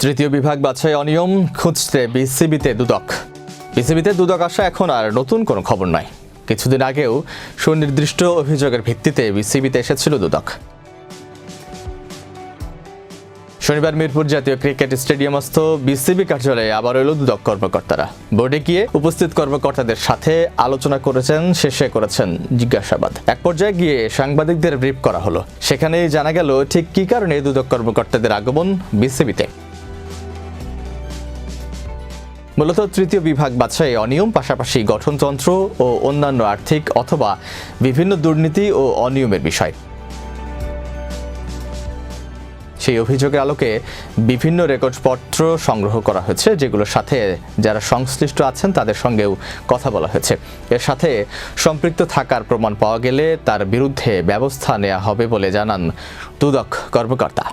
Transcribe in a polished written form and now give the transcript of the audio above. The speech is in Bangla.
তৃতীয় বিভাগ বাছাই অনিয়ম খুঁজতে বিসিবিতে দুদক আসা এখন আর নতুন কোনো খবর নয়। কিছুদিন আগেও সুনির্দিষ্ট অভিযোগের ভিত্তিতে বিসিবিতে এসেছিল দুদক। শনিবার মিরপুর জাতীয় ক্রিকেট স্টেডিয়ামস্থ বিসিবি কার্যালয়ে আবার এলো দুদক কর্মকর্তারা। বোর্ডে গিয়ে উপস্থিত কর্মকর্তাদের সাথে আলোচনা করেছেন, শেষে করেছেন জিজ্ঞাসাবাদ। এক পর্যায়ে গিয়ে সাংবাদিকদের ব্রিফ করা হলো। সেখানেই জানা গেল ঠিক কী কারণে দুদক কর্মকর্তাদের আগমন বিসিবিতে। মূলত তৃতীয় বিভাগ বাছাই অনিয়ম, পাশাপাশি গঠনতন্ত্র ও অন্যান্য আর্থিক অথবা বিভিন্ন দুর্নীতি ও অনিয়মের বিষয়। সেই অভিযোগের আলোকে বিভিন্ন রেকর্ডপত্র সংগ্রহ করা হয়েছে, যেগুলোর সাথে যারা সংশ্লিষ্ট আছেন তাদের সঙ্গেও কথা বলা হয়েছে। এর সাথে সম্পৃক্ত থাকার প্রমাণ পাওয়া গেলে তার বিরুদ্ধে ব্যবস্থা নেওয়া হবে বলে জানান দুদক কর্মকর্তা।